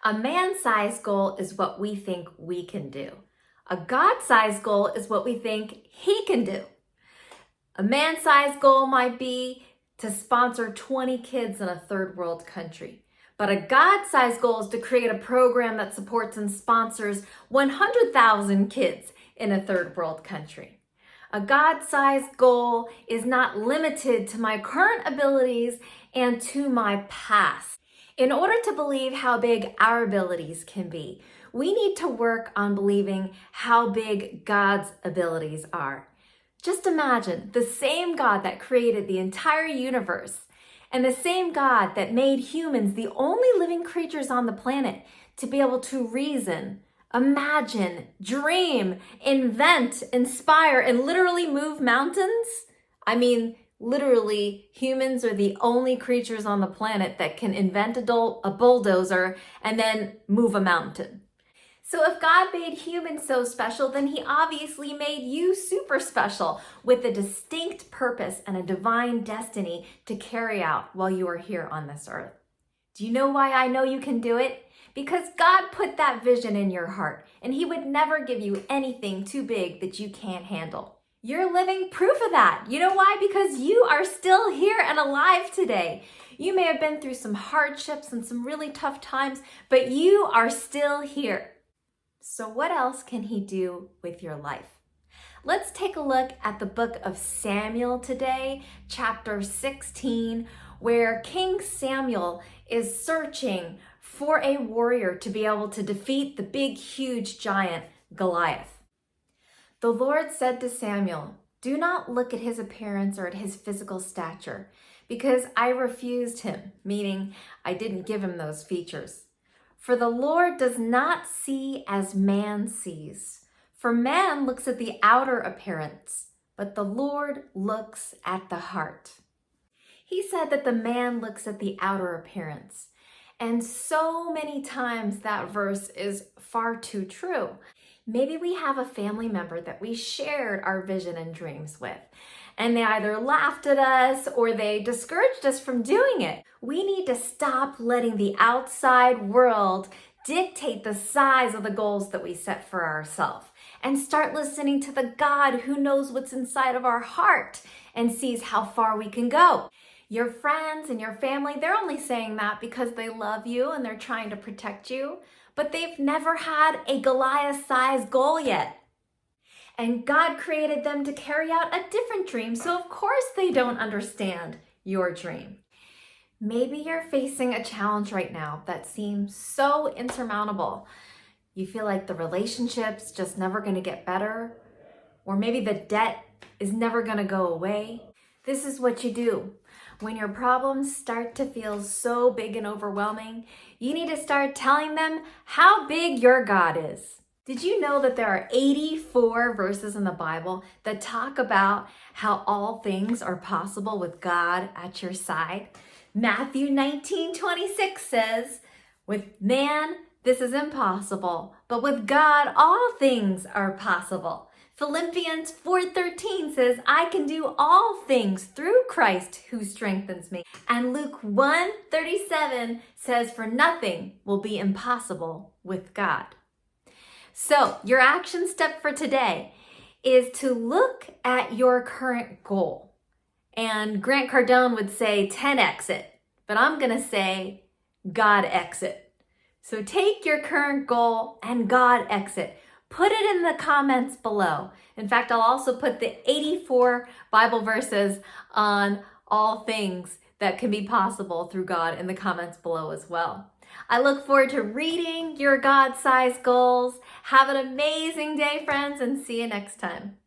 A man-sized goal is what we think we can do. A God-sized goal is what we think He can do. A man-sized goal might be to sponsor 20 kids in a third world country. But a God-sized goal is to create a program that supports and sponsors 100,000 kids in a third world country. A God-sized goal is not limited to my current abilities and to my past. In order to believe how big our abilities can be, we need to work on believing how big God's abilities are. Just imagine the same God that created the entire universe and the same God that made humans the only living creatures on the planet to be able to reason, imagine, dream, invent, inspire, and literally move mountains. Literally, humans are the only creatures on the planet that can invent a bulldozer and then move a mountain. So if God made humans so special, then He obviously made you super special with a distinct purpose and a divine destiny to carry out while you are here on this earth. Do you know why I know you can do it? Because God put that vision in your heart, and He would never give you anything too big that you can't handle. You're living proof of that. You know why? Because you are still here and alive today. You may have been through some hardships and some really tough times, but you are still here. So what else can He do with your life? Let's take a look at the book of Samuel today, chapter 16, where King Samuel is searching for a warrior to be able to defeat the big, huge giant Goliath. The Lord said to Samuel, "Do not look at his appearance or at his physical stature, because I refused him," meaning I didn't give him those features. "For the Lord does not see as man sees. For man looks at the outer appearance, but the Lord looks at the heart." He said that the man looks at the outer appearance. And so many times that verse is far too true. Maybe we have a family member that we shared our vision and dreams with, and they either laughed at us or they discouraged us from doing it. We need to stop letting the outside world dictate the size of the goals that we set for ourselves and start listening to the God who knows what's inside of our heart and sees how far we can go. Your friends and your family, they're only saying that because they love you and they're trying to protect you, but they've never had a Goliath-sized goal yet. And God created them to carry out a different dream, so of course they don't understand your dream. Maybe you're facing a challenge right now that seems so insurmountable. You feel like the relationship's just never going to get better, or maybe the debt is never going to go away. This is what you do. When your problems start to feel so big and overwhelming, you need to start telling them how big your God is. Did you know that there are 84 verses in the Bible that talk about how all things are possible with God at your side? Matthew 19:26 says, "With man, this is impossible, but with God, all things are possible." Philippians 4:13 says, "I can do all things through Christ who strengthens me." And Luke 1:37 says, "For nothing will be impossible with God." So your action step for today is to look at your current goal. And Grant Cardone would say 10x it, but I'm going to say God X it. So take your current goal and God X it. Put it in the comments below. In fact, I'll also put the 84 Bible verses on all things that can be possible through God in the comments below as well. I look forward to reading your God-sized goals. Have an amazing day, friends, and see you next time.